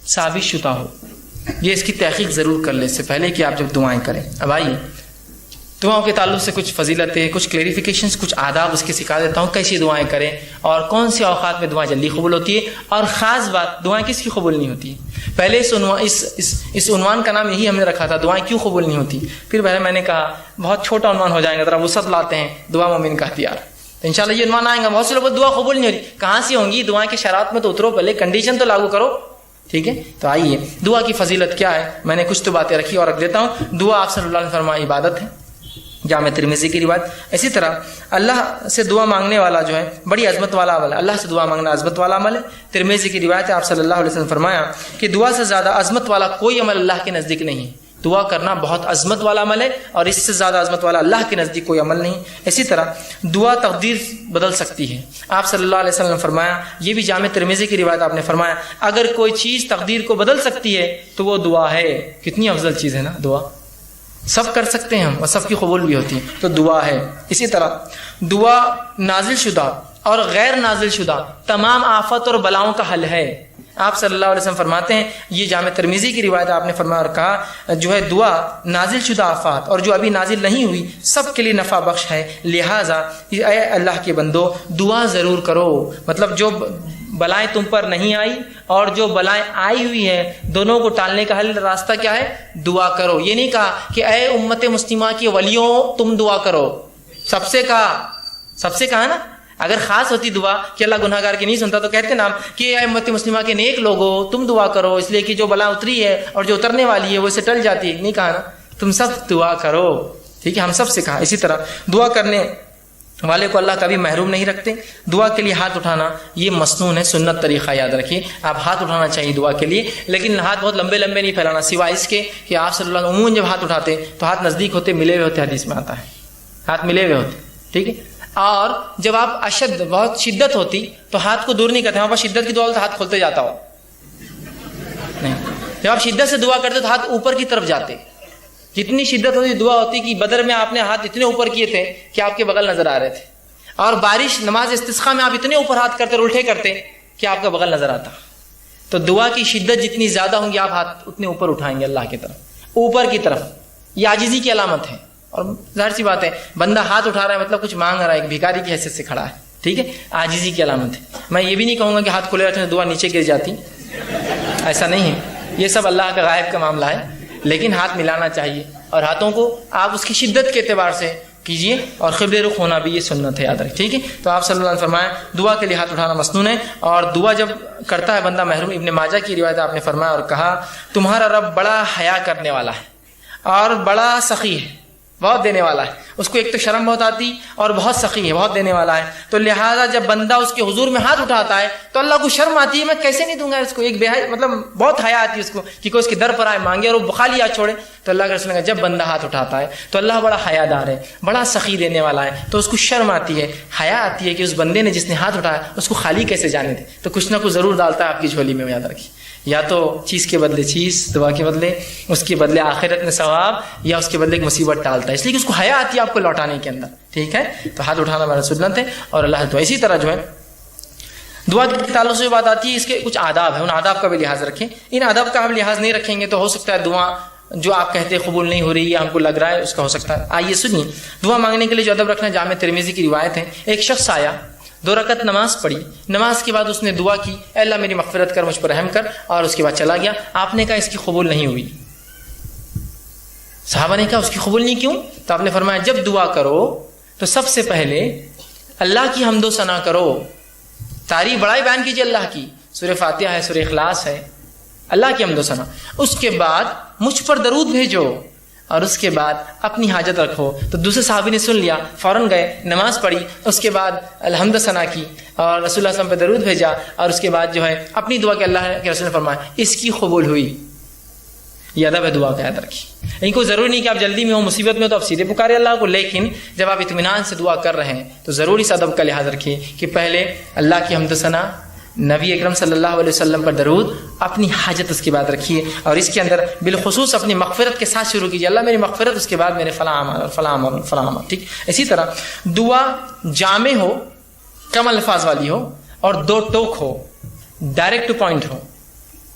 ثابت شدہ ہو. یہ اس کی تحقیق ضرور کر لیں اس سے پہلے کہ آپ جب دعائیں کریں. اب آئیے دعاؤں کے تعلق سے کچھ فضیلتیں، کچھ کلیریفیکیشنز، کچھ آداب اس کے سکھا دیتا ہوں کیسی دعائیں کریں اور کون سے اوقات میں دعائیں جلدی قبول ہوتی ہے، اور خاص بات دعائیں کس کی قبول نہیں ہوتی. پہلے اس عنوان کا نام یہی ہم نے رکھا تھا، دعائیں کیوں قبول نہیں ہوتی. پھر پہلے میں نے کہا بہت چھوٹا عنوان ہو جائے گا، ذرا وسعت لاتے ہیں، دعا مومن کا ہتھیار. تو انشاءاللہ یہ عنوان آئے گا. بہت سے لوگ دعا قبول نہیں ہوتی، کہاں سے ہوں گی؟ دعائیں کے شرائط میں تو اترو، پہلے کنڈیشن تو لاگو کرو. ٹھیک ہے، تو آئیے دعا کی فضیلت کیا ہے. میں نے کچھ تو باتیں رکھی اور رکھ دیتا ہوں. دعا آپ صلی اللہ علیہ وسلم فرمایا عبادت ہے، جامع ترمذی کی روایت. اسی طرح اللہ سے دعا مانگنے والا جو ہے بڑی عظمت والا عمل ہے. اللہ سے دعا مانگنا عظمت والا عمل ہے. ترمذی کی روایت ہے، آپ صلی اللہ علیہ وسلم فرمایا کہ دعا سے زیادہ عظمت والا کوئی عمل اللہ کے نزدیک نہیں. دعا کرنا بہت عظمت والا عمل ہے اور اس سے زیادہ عظمت والا اللہ کے نزدیک کوئی عمل نہیں. اسی طرح دعا تقدیر بدل سکتی ہے. آپ صلی اللہ علیہ وسلم نے فرمایا، یہ بھی جامع ترمذی کی روایت، آپ نے فرمایا اگر کوئی چیز تقدیر کو بدل سکتی ہے تو وہ دعا ہے. کتنی افضل چیز ہے نا دعا. سب کر سکتے ہیں ہم اور سب کی قبول بھی ہوتی ہے، تو دعا ہے. اسی طرح دعا نازل شدہ اور غیر نازل شدہ تمام آفت اور بلاؤں کا حل ہے. آپ صلی اللہ علیہ وسلم فرماتے ہیں، یہ جامع ترمذی کی روایت، آپ نے فرمایا اور کہا جو ہے دعا نازل شدہ آفات اور جو ابھی نازل نہیں ہوئی سب کے لیے نفع بخش ہے. لہٰذا اے اللہ کے بندو دعا ضرور کرو. مطلب جو بلائیں تم پر نہیں آئی اور جو بلائیں آئی ہوئی ہیں دونوں کو ٹالنے کا حل راستہ کیا ہے؟ دعا کرو. یہ نہیں کہا کہ اے امت مسلمہ کے ولیوں تم دعا کرو، سب سے کہا نا. اگر خاص ہوتی دعا کہ اللہ گناہ گار کی نہیں سنتا تو کہتے نا کہ اے امت مسلمہ کے نیک لوگوں تم دعا کرو، اس لیے کہ جو بلا اتری ہے اور جو اترنے والی ہے وہ اسے ٹل جاتی ہے. نہیں کہا نا تم سب دعا کرو. ٹھیک ہے، ہم سب سے کہا. اسی طرح دعا کرنے والے کو اللہ کبھی محروم نہیں رکھتے. دعا کے لیے ہاتھ اٹھانا یہ مسنون ہے، سنت طریقہ یاد رکھیے. آپ ہاتھ اٹھانا چاہیے دعا کے لیے، لیکن ہاتھ بہت لمبے لمبے نہیں پھیلانا، سوائے اس کے کہ آپ صلی اللہ علیہ وسلم عموماً جب ہاتھ اٹھاتے تو ہاتھ نزدیک ہوتے، ملے ہوئے ہوتے. حدیث میں آتا ہے ہاتھ ملے ہوئے ہوتے. ٹھیک ہے، اور جب آپ بہت شدت ہوتی تو ہاتھ کو دور نہیں کرتے. ہمارے پاس شدت کی دعا تو ہاتھ کھولتے جاتا ہو نہیں. جب آپ شدت سے دعا کرتے تو ہاتھ اوپر کی طرف جاتے. جتنی شدت ہوتی دعا ہوتی کہ بدر میں آپ نے ہاتھ اتنے اوپر کیے تھے کہ آپ کے بغل نظر آ رہے تھے، اور بارش نماز استسقاء میں آپ اتنے اوپر ہاتھ کرتے اور الٹے کرتے کہ آپ کا بغل نظر آتا. تو دعا کی شدت جتنی زیادہ ہوں گی آپ ہاتھ اتنے اوپر اٹھائیں گے اللہ کی طرف، اوپر کی طرف. یہ عاجزی کی علامت ہے. اور ظاہر سی بات ہے بندہ ہاتھ اٹھا رہا ہے مطلب کچھ مانگ رہا ہے، ایک بھکاری کی حیثیت سے کھڑا ہے. ٹھیک ہے، عاجزی کی علامت ہے. میں یہ بھی نہیں کہوں گا کہ ہاتھ کھلے رکھنے سے دعا نیچے گر جاتی، ایسا نہیں ہے. یہ سب اللہ کا غائب کا معاملہ ہے. لیکن ہاتھ ملانا چاہیے اور ہاتھوں کو آپ اس کی شدت کے اعتبار سے کیجیے، اور قبلے رخ ہونا بھی یہ سنت ہے، یاد رکھ. ٹھیک ہے، تو آپ صلی اللہ علیہ وسلم فرمایا دعا کے لیے ہاتھ اٹھانا مسنون ہے. اور دعا جب کرتا ہے بندہ محروم. ابن ماجہ کی روایت آپ نے فرمایا اور کہا تمہارا رب بڑا حیا کرنے والا ہے اور بڑا سخی ہے، بہت دینے والا ہے. اس کو ایک تو شرم بہت آتی اور بہت سخی ہے، بہت دینے والا ہے. تو لہٰذا جب بندہ اس کے حضور میں ہاتھ اٹھاتا ہے تو اللہ کو شرم آتی ہے، میں کیسے نہیں دوں گا اس کو. ایک مطلب بہت حیا آتی ہے اس کو کہ کوئی اس کے در پر آئے مانگے اور وہ خالی ہاتھ چھوڑے. تو اللہ کے رسول نے جب بندہ ہاتھ اٹھاتا ہے تو اللہ بڑا حیا دار ہے، بڑا سخی دینے والا ہے. تو اس کو شرم آتی ہے، حیا آتی ہے کہ اس بندے نے جس نے ہاتھ اٹھایا اس کو خالی کیسے جانے دے. تو کچھ نہ کچھ ضرور ڈالتا ہے آپ کی جھولی میں، یاد رکھیے. یا تو چیز کے بدلے چیز، دعا کے بدلے، اس کے بدلے آخرت میں ثواب، یا اس کے بدلے ایک مصیبت ٹالتا ہے، اس لیے کہ اس کو حیا آتی ہے آپ کو لوٹانے کے اندر. ٹھیک ہے، تو ہاتھ اٹھانا ہمارا سنت ہے اور اللہ دعا. اسی طرح جو ہے دعا کے تعلق سے بات آتی ہے، اس کے کچھ آداب ہیں، ان آداب کا بھی لحاظ رکھیں. ان آداب کا ہم لحاظ نہیں رکھیں گے تو ہو سکتا ہے دعا جو آپ کہتے ہیں قبول نہیں ہو رہی یا ہم کو لگ رہا ہے اس کا ہو سکتا ہے. آئیے سنیے دعا مانگنے کے لیے جو ادب رکھنا. جامع ترمذی کی روایت ہے، ایک شخص آیا، 2 رکعت نماز پڑھی، نماز کے بعد اس نے دعا کی اے اللہ میری مغفرت کر، مجھ پر رحم کر، اور اس کے بعد چلا گیا. آپ نے کہا اس کی قبول نہیں ہوئی. صحابہ نے کہا اس کی قبول نہیں کیوں؟ تو آپ نے فرمایا جب دعا کرو تو سب سے پہلے اللہ کی حمد و ثنا کرو، تعریف بڑائی بیان کیجیے اللہ کی. سورہ فاتحہ ہے، سورہ اخلاص ہے، اللہ کی حمد و ثنا. اس کے بعد مجھ پر درود بھیجو اور اس کے بعد اپنی حاجت رکھو. تو دوسرے صحابی نے سن لیا، فوراً گئے، نماز پڑھی، اس کے بعد الحمد ثنا کی اور رسول اللہ صلی اللہ علیہ وسلم پہ درود بھیجا، اور اس کے بعد جو ہے اپنی دعا کہ اللہ کے رسول نے فرمایا اس کی قبول ہوئی. یہ ادب ہے دعا کا، یاد رکھیے. ان کو ضروری نہیں کہ آپ جلدی میں ہو، مصیبت میں ہو تو آپ سیدھے پکارے اللہ کو، لیکن جب آپ اطمینان سے دعا کر رہے ہیں تو ضرور اس ادب کا لحاظ رکھیے کہ پہلے اللہ کی حمد ثنا، نبی اکرم صلی اللہ علیہ وسلم پر درود، اپنی حاجت اس کے بعد رکھیے، اور اس کے اندر بالخصوص اپنی مغفرت کے ساتھ شروع کیجیے. اللہ میری مغفرت، اس کے بعد میرے فلاں عمل فلاں عمل فلاں عمل. ٹھیک. اسی طرح دعا جامع ہو، کم الفاظ والی ہو، اور 2 ٹوک ہو، ڈائریکٹ ٹو پوائنٹ ہو.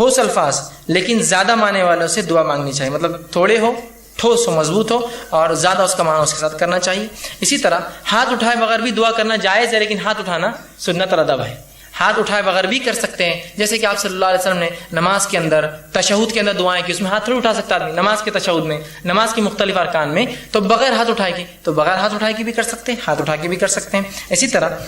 ٹھوس الفاظ لیکن زیادہ معنی والوں سے دعا مانگنی چاہیے، مطلب تھوڑے ہو، ٹھوس ہو، مضبوط ہو اور زیادہ اس کا معنی اس کے ساتھ کرنا چاہیے۔ اسی طرح ہاتھ اٹھائے بغیر بھی دعا کرنا جائز ہے، لیکن ہاتھ اٹھانا سنت اور ادب ہے۔ ہاتھ اٹھائے بغیر بھی کر سکتے ہیں، جیسے کہ آپ صلی اللہ علیہ وسلم نے نماز کے اندر تشہد کے اندر دعائیں کی، اس میں ہاتھ تھوڑی اٹھا سکتا آدمی نماز کے تشہد میں، نماز کی مختلف ارکان میں، تو بغیر ہاتھ اٹھائے کی تو بغیر ہاتھ اٹھائے کی بھی کر سکتے ہیں، ہاتھ اٹھا کے بھی کر سکتے ہیں۔ اسی طرح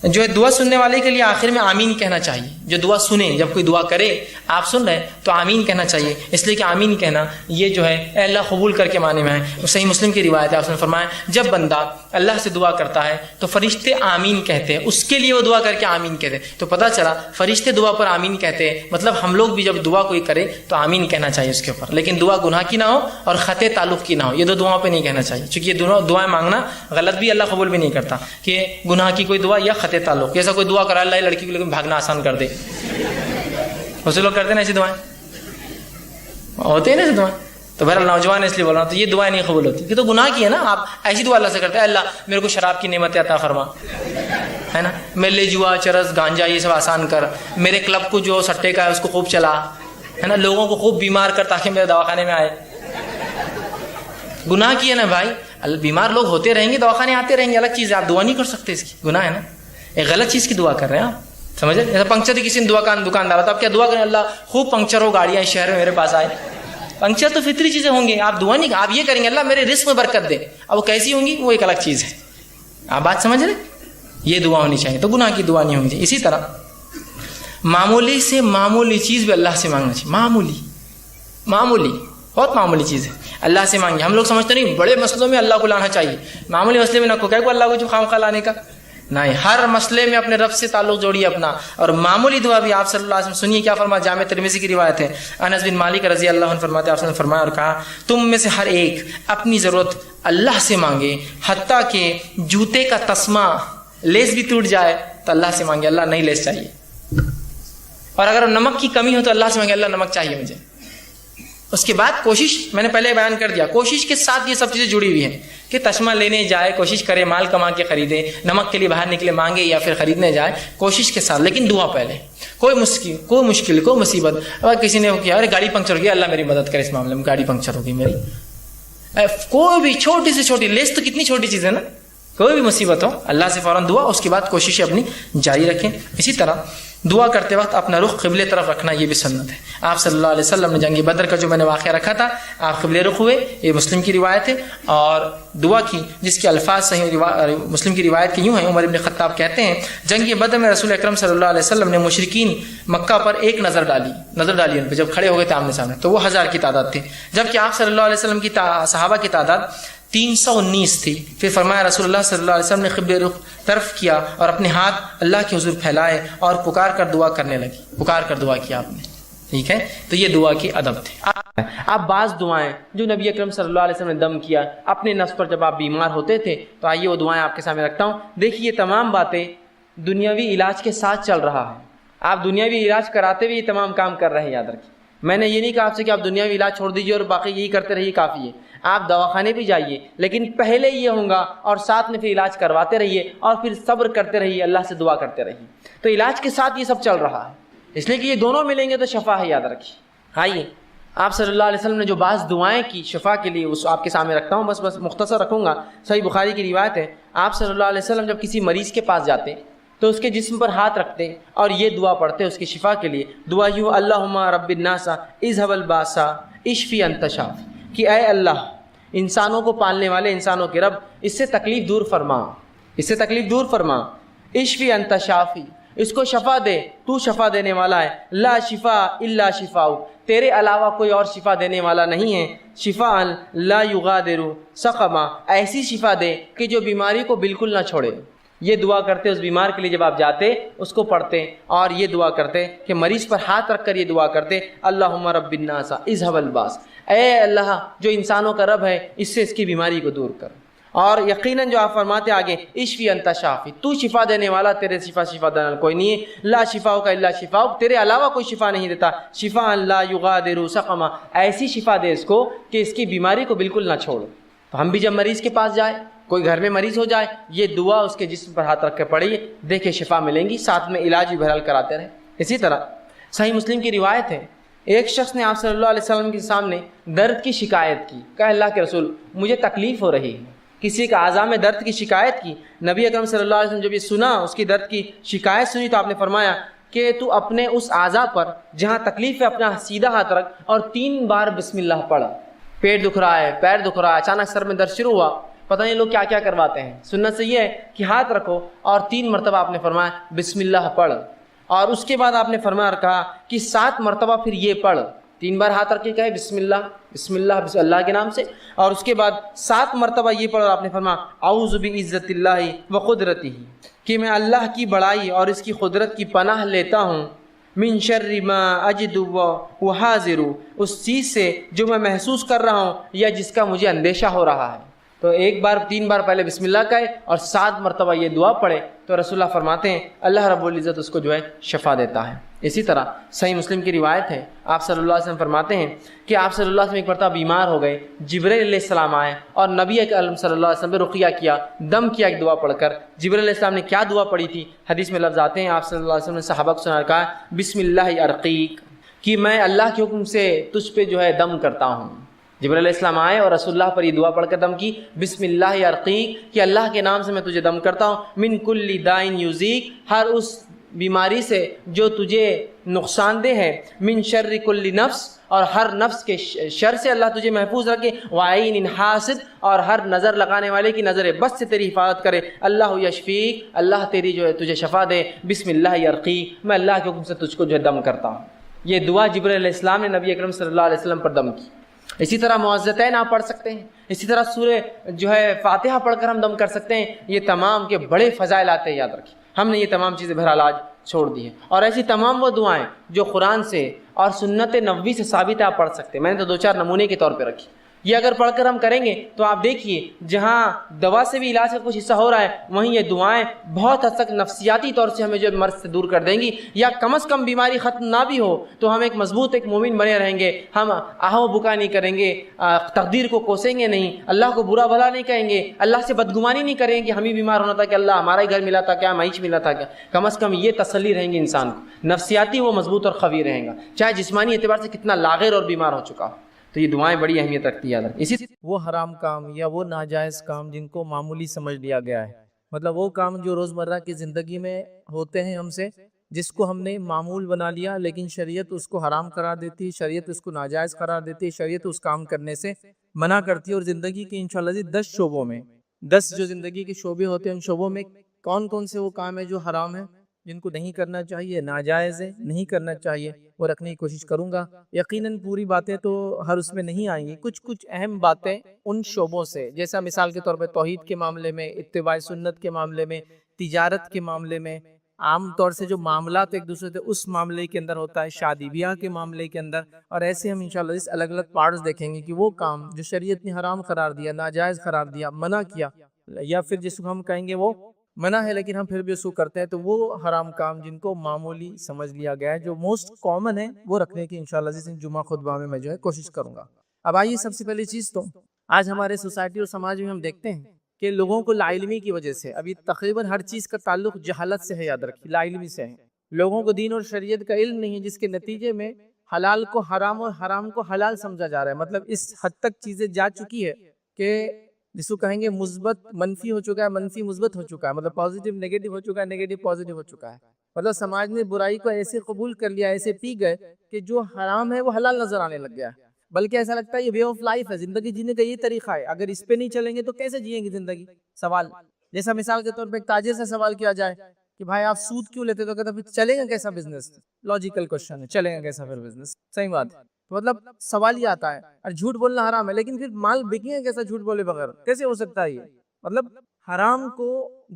جو ہے دعا سننے والے کے لیے آخر میں آمین کہنا چاہیے، جو دعا سنے، جب کوئی دعا کرے آپ سن رہے ہیں تو آمین کہنا چاہیے، اس لیے کہ آمین کہنا یہ جو ہے اے اللہ قبول کر کے معنی میں ہے۔ صحیح مسلم کی روایت ہے، آپ نے فرمایا جب بندہ اللہ سے دعا کرتا ہے تو فرشتے آمین کہتے ہیں، اس کے لیے وہ دعا کر کے آمین کہتے ہیں۔ تو پتہ چلا فرشتے دعا پر آمین کہتے ہیں، مطلب ہم لوگ بھی جب دعا کوئی کرے تو آمین کہنا چاہیے اس کے اوپر، لیکن دعا گناہ کی نہ ہو اور خطے تعلق کی نہ ہو، یہ دو دعاؤں پہ نہیں کہنا چاہیے، چونکہ یہ دونوں دعائیں مانگنا غلط بھی اللہ قبول بھی نہیں کرتا کہ گناہ کی کوئی دعا یا خطے تعلق، جیسا کوئی دعا کرا اللہ لڑکی کو لیکن بھاگنا آسان کر دے، بہت سے لوگ کرتے ہیں نا ایسی دعائیں، ہوتے ہیں نا ایسی دعائیں، تو بہرحال نوجوان اس لیے بول رہا ہوں تو یہ دعائیں نہیں قبول ہوتی، یہ تو گناہ کی ہے نا۔ آپ ایسی دعا اللہ سے کرتے ہیں اللہ میرے کو شراب کی نعمت عطا فرما، ہے نا، میرے لیے جوا چرس گانجا یہ سب آسان کر، میرے کلب کو جو سٹے کا ہے اس کو خوب چلا، ہے نا، لوگوں کو خوب بیمار کر تاکہ میرے دواخانے میں آئے۔ گناہ کی ہے نا بھائی، بیمار لوگ ہوتے رہیں گے، دواخانے آتے رہیں گے، الگ چیز ہے، آپ دعا نہیں کر سکتے، اس کی گناہ ہے نا، ایک غلط چیز کی دعا کر رہے ہیں آپ، سمجھے؟ جیسا پنکچر کی کسی نے دکاندار تو آپ کیا دعا کریں اللہ خوب پنکچر ہو گاڑیاں اس شہر میں میرے پاس آئے، پنکچر تو فطری چیزیں ہوں گی، آپ دعا نہیں، آپ یہ کریں گے اللہ میرے رزق میں برکت دے، اب وہ کیسی ہوں گی وہ ایک الگ چیز ہے، آپ بات سمجھ رہے؟ یہ دعا ہونی چاہیے، تو گناہ کی دعا نہیں ہونی چاہیے۔ اسی طرح معمولی سے معمولی چیز بھی اللہ سے مانگنا چاہیے، معمولی بہت معمولی چیز ہے اللہ سے مانگی، ہم لوگ سمجھتے نہیں بڑے مسئلوں میں اللہ کو لانا چاہیے، معمولی مسئلے میں نہ کو اللہ کو جو خواہ لانے کا نہیں، ہر مسئلے میں اپنے رب سے تعلق جوڑیے اپنا، اور معمولی دعا بھی آپ صلی اللہ علیہ وسلم سنیے کیا فرمایا، جامع ترمذی کی روایت ہے، انس بن مالک رضی اللہ عنہ فرماتے ہیں آپ نے فرمایا اور کہا تم میں سے ہر ایک اپنی ضرورت اللہ سے مانگے، حتیٰ کہ جوتے کا تسمہ لیس بھی ٹوٹ جائے تو اللہ سے مانگے اللہ نہیں لیس چاہیے، اور اگر نمک کی کمی ہو تو اللہ سے مانگے اللہ نمک چاہیے مجھے۔ اس کے بعد کوشش، میں نے پہلے بیان کر دیا، کوشش کے ساتھ یہ سب چیزیں جڑی ہوئی ہیں کہ تسمہ لینے جائے، کوشش کرے مال کما کے خریدے، نمک کے لیے باہر نکلے مانگے یا پھر خریدنے جائے، کوشش کے ساتھ، لیکن دعا پہلے۔ کوئی مشکل کوئی مصیبت، اگر کسی نے کیا ارے گاڑی پنکچر ہو گئی اللہ میری مدد کرے اس معاملے میں، گاڑی پنکچر ہو گئی میری، کوئی بھی چھوٹی سے چھوٹی لیس تو کتنی چھوٹی چیز ہے نا، کوئی بھی مصیبت ہو اللہ سے فوراً دعا، اس کے بعد کوششیں اپنی جاری رکھیں۔ اسی طرح دعا کرتے وقت اپنا رخ قبلے طرف رکھنا یہ بھی سنت ہے، آپ صلی اللہ علیہ وسلم نے جنگ بدر کا جو میں نے واقعہ رکھا تھا آپ قبلے رخ ہوئے، یہ مسلم کی روایت ہے، اور دعا کی جس کے الفاظ صحیح مسلم کی روایت کے یوں ہیں، عمر بن خطاب کہتے ہیں جنگ بدر میں رسول اکرم صلی اللہ علیہ وسلم نے مشرکین مکہ پر ایک نظر ڈالی ان پہ جب کھڑے ہو گئے تھے آمنے سامنے، تو وہ 1000 کی تعداد تھی، جبکہ آپ صلی اللہ علیہ وسلم کی صحابہ کی تعداد 319 تھی۔ پھر فرمایا رسول اللہ صلی اللہ علیہ وسلم نے قبلے رخ طرف کیا اور اپنے ہاتھ اللہ کے حضور پھیلائے اور پکار کر دعا کرنے لگی، پکار کر دعا کیا آپ نے، ٹھیک ہے، تو یہ دعا کی ادب تھے۔ آپ بعض دعائیں جو نبی اکرم صلی اللہ علیہ وسلم نے دم کیا اپنے نفس پر جب آپ بیمار ہوتے تھے، تو آئیے وہ دعائیں آپ کے سامنے رکھتا ہوں۔ دیکھیے یہ تمام باتیں دنیاوی علاج کے ساتھ چل رہا ہے، آپ دنیاوی علاج کراتے ہوئے یہ تمام کام کر رہے ہیں، یاد رکھیے۔ میں نے یہ نہیں کہا آپ سے کہ آپ دنیاوی علاج چھوڑ دیجیے اور باقی یہی کرتے رہیے کافی ہے، آپ دواخانے بھی جائیے، لیکن پہلے یہ ہوگا اور ساتھ میں پھر علاج کرواتے رہیے اور پھر صبر کرتے رہیے، اللہ سے دعا کرتے رہیے، تو علاج کے ساتھ یہ سب چل رہا ہے، اس لیے کہ یہ دونوں ملیں گے تو شفا ہے، یاد رکھیے۔ آئیے آپ صلی اللہ علیہ وسلم نے جو بعض دعائیں کی شفا کے لیے اس آپ کے سامنے رکھتا ہوں، بس مختصر رکھوں گا۔ صحیح بخاری کی روایت ہے، آپ صلی اللہ علیہ وسلم جب کسی مریض کے پاس جاتے تو اس کے جسم پر ہاتھ رکھتے اور یہ دعا پڑھتے اس کی شفا کے لیے، دعا یوں اللہم رب الناس اذهب الباس اشفی انت شافی، کہ اے اللہ انسانوں کو پالنے والے، انسانوں کے رب، اس سے تکلیف دور فرما، اس سے تکلیف دور فرما، اشفی انت شافی، اس کو شفا دے، تو شفا دینے والا ہے، لا شفا الا شفاؤ، تیرے علاوہ کوئی اور شفا دینے والا نہیں ہے، شفاء لا یغادر سقما، ایسی شفا دے کہ جو بیماری کو بالکل نہ چھوڑے۔ یہ دعا کرتے اس بیمار کے لیے، جب آپ جاتے اس کو پڑھتے اور یہ دعا کرتے کہ مریض پر ہاتھ رکھ کر یہ دعا کرتے اللہم رب الناس اذهب الباس، اے اللہ جو انسانوں کا رب ہے اس سے اس کی بیماری کو دور کر، اور یقیناً جو آپ فرماتے آگے اشفی انت شافی، تو شفا دینے والا، تیرے شفا دینے والا کوئی نہیں ہے، لا شفاء کا الا شفاء، تیرے علاوہ کوئی شفا نہیں دیتا، شفاء لا یغادر سقما، ایسی شفا دے اس کو کہ اس کی بیماری کو بالکل نہ چھوڑ۔ تو ہم بھی جب مریض کے پاس جائے، کوئی گھر میں مریض ہو جائے، یہ دعا اس کے جسم پر ہاتھ رکھ کے پڑھیے، دیکھے شفا ملیں گی، ساتھ میں علاج بھی بہرحال کراتے رہے۔ اسی طرح صحیح مسلم کی روایت ہے ایک شخص نے آپ صلی اللہ علیہ وسلم کے سامنے درد کی شکایت کی، کہا اللہ کے رسول مجھے تکلیف ہو رہی ہے، کسی کا اعضاء میں درد کی شکایت کی۔ نبی اکرم صلی اللہ علیہ وسلم جب یہ سنا، اس کی درد کی شکایت سنی، تو آپ نے فرمایا کہ تو اپنے اس اعضاء پر جہاں تکلیف ہے اپنا سیدھا ہاتھ رکھ اور 3 بار بسم اللہ پڑھ۔ پیٹ دکھ رہا ہے، پیر دکھ رہا ہے، اچانک سر میں درد شروع ہوا، پتہ نہیں لوگ کیا کیا کرواتے ہیں، سنت سے یہ ہے کہ ہاتھ رکھو اور 3 مرتبہ آپ نے فرمایا بسم اللہ پڑھ، اور اس کے بعد آپ نے فرمایا اور کہا کہ 7 مرتبہ پھر یہ پڑھ، 3 بار ہاتھ رکھ کے کہے بسم اللہ بسم اللہ بسم اللہ کے نام سے، اور اس کے بعد 7 مرتبہ یہ پڑھ، اور آپ نے فرمایا اعوذ بعزت اللہ و قدرتہ، کہ میں اللہ کی بڑائی اور اس کی قدرت کی پناہ لیتا ہوں، من شر ما اجد و حاضر، اس چیز سے جو میں محسوس کر رہا ہوں یا جس کا مجھے اندیشہ ہو رہا ہے۔ تو 3 بار پہلے بسم اللہ کہے اور 7 مرتبہ یہ دعا پڑھے، تو رسول اللہ فرماتے ہیں اللہ رب العزت اس کو جو ہے شفا دیتا ہے۔ اسی طرح صحیح مسلم کی روایت ہے، آپ صلی اللہ علیہ وسلم فرماتے ہیں کہ آپ صلی اللہ علیہ وسلم ایک مرتبہ بیمار ہو گئے، جبرائیل علیہ السلام آئے اور نبی اکرم صلی اللہ علیہ وسلم پہ رقیہ کیا، دم کیا ایک دعا پڑھ کر۔ جبرائیل علیہ السلام نے کیا دعا پڑھی تھی؟ حدیث میں لفظ آتے ہیں، آپ صلی اللہ علیہ وسلم نے صحابہ کو سنا کہا بسم اللہ ارقیک، کہ میں اللہ کے حکم سے تجھ پہ جو ہے دم کرتا ہوں۔ جبرائیل علیہ السلام آئے اور رسول اللہ پر یہ دعا پڑھ کر دم کی، بسم اللہ ارقیک، کہ اللہ کے نام سے میں تجھے دم کرتا ہوں، من کل دائن یوزیک، ہر اس بیماری سے جو تجھے نقصان دہ ہے، من شر کل نفس، اور ہر نفس کے شر سے اللہ تجھے محفوظ رکھے، وعین حاسد، اور ہر نظر لگانے والے کی نظر بس سے تیری حفاظت کرے، اللہ یشفیک، اللہ تیری جو ہے تجھے شفا دے، بسم اللہ ارقیک، میں اللہ کے حکم سے تجھ کو جو ہے دم کرتا ہوں۔ یہ دعا جبرائیل علیہ السلام نے نبی اکرم صلی اللہ علیہ وسلم پر دم کی۔ اسی طرح معوذتین آپ پڑھ سکتے ہیں، اسی طرح سورہ جو ہے فاتحہ پڑھ کر ہم دم کر سکتے ہیں۔ یہ تمام کے بڑے فضائل آتے ہیں، یاد رکھیں۔ ہم نے یہ تمام چیزیں بہرحال آج چھوڑ دی ہیں، اور ایسی تمام وہ دعائیں جو قرآن سے اور سنت نبوی سے ثابت ہے آپ پڑھ سکتے ہیں۔ میں نے تو 2-4 نمونے کے طور پہ رکھی، یہ اگر پڑھ کر ہم کریں گے تو آپ دیکھیے جہاں دوا سے بھی علاج کا کچھ حصہ ہو رہا ہے، وہیں یہ دعائیں بہت حد تک نفسیاتی طور سے ہمیں جو مرض سے دور کر دیں گی، یا کم از کم بیماری ختم نہ بھی ہو تو ہم ایک مضبوط ایک مومن بنے رہیں گے۔ ہم آہو بکا نہیں کریں گے، تقدیر کو کوسیں گے نہیں، اللہ کو برا بھلا نہیں کہیں گے، اللہ سے بدگمانی نہیں کریں گے، ہم ہی بیمار ہونا تھا کہ اللہ ہمارا ہی گھر ملا تھا کیا، معیش ملا تھا کیا۔ کم از کم یہ تسلی رہیں گی انسان کو، نفسیاتی وہ مضبوط اور قوی رہیں گا، چاہے جسمانی اعتبار سے کتنا لاغر اور بیمار ہو چکا ہو۔ تو یہ دعائیں بڑی اہمیت رکھتی ہے۔ اسی وہ حرام کام یا وہ ناجائز کام جن کو معمولی سمجھ لیا گیا ہے، مطلب وہ کام جو روزمرہ کی زندگی میں ہوتے ہیں ہم سے، جس کو ہم نے معمول بنا لیا، لیکن شریعت اس کو حرام قرار دیتی، شریعت اس کو ناجائز قرار دیتی، شریعت اس کام کرنے سے منع کرتی ہے۔ اور زندگی کے انشاءاللہ 10 شعبوں میں 10 جو زندگی کے شعبے ہوتے ہیں، ان شعبوں میں کون کون سے وہ کام ہیں جو حرام ہیں، جن کو نہیں کرنا چاہیے، ناجائز ہے، نہیں کرنا چاہیے، وہ رکھنے کی کوشش کروں گا۔ یقیناً پوری باتیں تو ہر اس میں نہیں آئیں گی، کچھ اہم باتیں ان شعبوں سے، جیسا مثال کے طور پہ توحید کے معاملے میں، اتباع سنت کے معاملے میں، تجارت کے معاملے میں، عام طور سے جو معاملات ایک دوسرے سے اس معاملے کے اندر ہوتا ہے، شادی بیاہ کے معاملے کے اندر، اور ایسے ہم انشاءاللہ اس الگ الگ پارٹس دیکھیں گے کہ وہ کام جو شریعت نے حرام قرار دیا، ناجائز قرار دیا، منع کیا، یا پھر جس کو ہم کہیں گے وہ منع ہے لیکن ہم پھر بھی اس کو کرتے ہیں، تو وہ حرام کام جن کو معمولی سمجھ لیا گیا ہے، جو موسٹ کامن ہے، وہ رکھنے کی انشاءاللہ اس جمعہ خطبہ میں جو ہے کوشش کروں گا۔ اب آئیے، سب سے پہلی چیز تو آج ہمارے سوسائٹی اور سماج میں ہم دیکھتے ہیں کہ لوگوں کو لا علمی کی وجہ سے ابھی تقریباً ہر چیز کا تعلق جہالت سے ہے، یاد رکھیے، لا علمی سے ہے۔ لوگوں کو دین اور شریعت کا علم نہیں ہے، جس کے نتیجے میں حلال کو حرام اور حرام کو حلال سمجھا جا رہا ہے۔ مطلب اس حد تک چیزیں جا چکی ہے کہ جس کو کہیں گے مثبت منفی ہو چکا ہے، منفی مثبت ہو چکا ہے، مطلب پازیٹیو نیگیٹو ہو چکا ہے، نیگیٹو پازیٹیو ہو چکا ہے۔ مطلب سماج نے برائی کو ایسے قبول کر لیا، ایسے پی گئے کہ جو حرام ہے وہ حلال نظر آنے لگ گیا ہے، بلکہ ایسا لگتا ہے یہ وے آف لائف ہے، زندگی جینے کا یہ طریقہ ہے، اگر اس پہ نہیں چلیں گے تو کیسے جئیں گے زندگی۔ سوال جیسا مثال کے طور پہ ایک تاجر سے سوال کیا جائے کہ بھائی آپ سود کیوں لیتے، تو کہتا پھر چلے گا کیسا بزنس؟ لاجیکل کوشچن ہے، چلے گا کیسا پھر بزنس؟ صحیح بات ہے، تو مطلب سوال یہ آتا ہے، اور جھوٹ بولنا حرام ہے لیکن پھر مال بکے گا کیسا جھوٹ بولے بغیر؟ کیسے ہو سکتا ہے یہ؟ مطلب حرام کو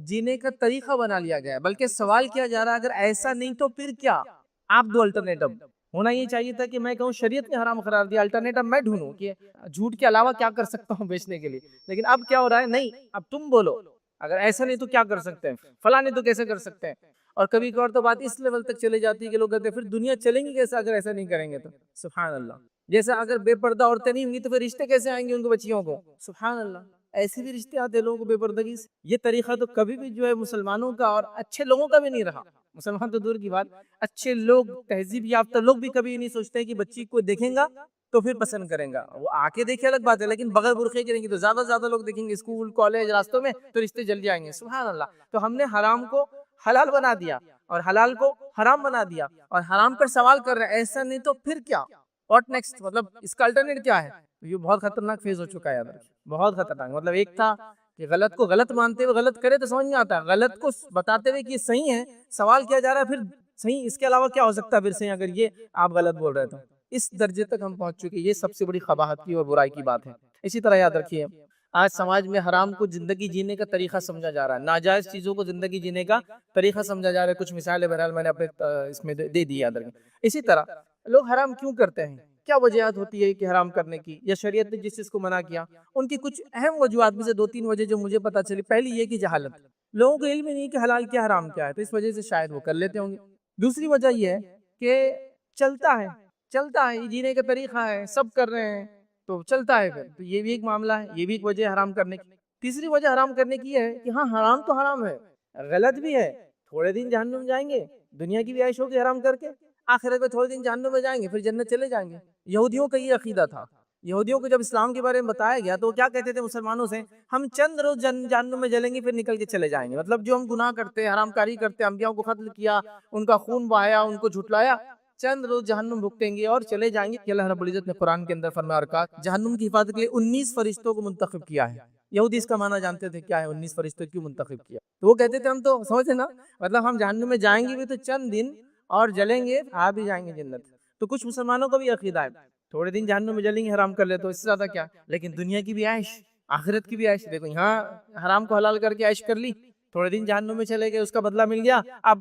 جینے کا طریقہ بنا لیا گیا ہے، بلکہ سوال کیا جا رہا ہے اگر ایسا نہیں تو پھر کیا؟ آپ دو الٹرنیٹو ہونا یہ چاہیے تھا کہ میں کہوں شریعت نے حرام قرار دیا، الٹرنیٹو میں ڈھونڈوں کہ جھوٹ کے علاوہ کیا کر سکتا ہوں بیچنے کے لیے، لیکن اب کیا ہو رہا ہے، نہیں اب تم بولو، اگر ایسا نہیں تو کیا کر سکتے ہیں، فلاں نہیں تو کیسے کر سکتے ہیں۔ اور کبھی کبھار تو بات اس لیول تک چلے جاتی ہے کہ لوگ کہتے ہیں پھر دنیا چلیں گی کیسے اگر ایسا نہیں کریں گے تو؟ سبحان اللہ، جیسا اگر بے پردہ عورتیں نہیں ہوں گی تو پھر رشتے کیسے آئیں گے ان کو، بچیوں کو؟ سبحان اللہ، ایسے بھی رشتے آتے ہیں لوگوں کو بے پردگی سے. یہ طریقہ تو کبھی بھی جو ہے مسلمانوں کا اور اچھے لوگوں کا بھی نہیں رہا. مسلمان تو دور کی بات، اچھے لوگ، تہذیب یافتہ لوگ بھی کبھی نہیں سوچتے کہ بچی کو دیکھیں گا تو پھر پسند کریں گا. وہ آ کے دیکھے الگ بات ہے، لیکن بغیر برقعے کریں گے تو زیادہ سے زیادہ لوگ دیکھیں گے اسکول کالج راستوں میں تو رشتے جل جائیں گے. سبحان اللہ. تو ہم نے حرام کو حلال بنا دیا اور حلال کو حرام بنا دیا اور حرام پر سوال کر رہے ہیں. ایسا نہیں تو پھر کیا؟ What next? مطلب اس کا الٹرنیٹ کیا ہے؟ یہ بہت خطرناک فیز ہو چکا ہے یاد رکھیے، بہت خطرناک. مطلب ایک تھا کہ غلط کو غلط مانتے ہوئے غلط کرے تو سمجھ نہیں آتا، غلط کو بتاتے ہوئے کہ یہ صحیح ہے سوال کیا جا رہا ہے پھر صحیح اس کے علاوہ کیا ہو سکتا ہے پھر صحیح، اگر یہ آپ غلط بول رہے تو اس درجے تک ہم پہنچ چکے. یہ سب سے بڑی قباحت کی اور برائی کی بات ہے. اسی طرح یاد رکھیے آج سماج میں حرام کو زندگی جینے کا طریقہ سمجھا جا رہا ہے، ناجائز چیزوں کو زندگی جینے کا طریقہ سمجھا جا رہا ہے. کچھ مثالیں بہرحال میں نے اپنے اس میں دے دی یاد رکھیں. اسی طرح لوگ حرام کیوں کرتے ہیں؟ کیا وجوہات ہوتی ہے کہ حرام کرنے کی یا شریعت نے جس چیز کو منع کیا؟ ان کی کچھ اہم وجوہات میں سے 2-3 وجہ جو مجھے پتا چلی. پہلی یہ کہ جہالت، لوگوں کو علم ہی نہیں کہ حلال کیا حرام کیا ہے، تو اس وجہ سے شاید وہ کر لیتے ہوں گے. دوسری وجہ یہ ہے کہ چلتا ہے یہ جینے کا طریقہ ہے، سب کر رہے ہیں تو چلتا ہے پھر، تو یہ بھی ایک معاملہ ہے، یہ بھی ایک وجہ ہے حرام کرنے کی. تیسری وجہ حرام کرنے کی ہے کہ ہاں حرام تو حرام ہے، غلط بھی ہے، تھوڑے دن جہنم جائیں گے، دنیا کی بھی عیش ہوگی حرام کر کے، آخرت میں تھوڑے دن جہنم میں جائیں گے پھر جنت چلے جائیں گے. یہودیوں کا یہ عقیدہ تھا. یہودیوں کو جب اسلام کے بارے میں بتایا گیا تو وہ کیا کہتے تھے مسلمانوں سے؟ ہم چند روز جہنم میں جلیں گے پھر نکل کے چلے جائیں گے. مطلب جو ہم گناہ کرتے ہیں، حرام کاری کرتے ہیں، انبیاء کو قتل کیا، ان کا خون بہایا، ان کو جھٹلایا، چند روز جہنم بھگتیں گے اور چلے جائیں گے. کہ اللہ رب العزت نے قرآن کے اندر فرمایا اور کہا جہنم کی حفاظت کے لیے 19 فرشتوں کو منتخب کیا ہے. یہودی اس کا معنی جانتے تھے کیا ہے 19 فرشتوں کیوں منتخب کیا؟ تو وہ کہتے تھے ہم تو سمجھے نا، مطلب ہم جہنم میں جائیں گے بھی تو چند دن اور جلیں گے، آ بھی جائیں گے جنت. تو کچھ مسلمانوں کا بھی عقیدہ ہے تھوڑے دن جہنم میں جلیں گے حرام کر لے تو اس سے زیادہ کیا، لیکن دنیا کی بھی عیش، آخرت کی بھی عیش. دیکھو یہاں حرام کو حلال کر کے عیش کر لی، تھوڑے دن جہنم میں چلے گئے، اس کا بدلہ مل گیا، اب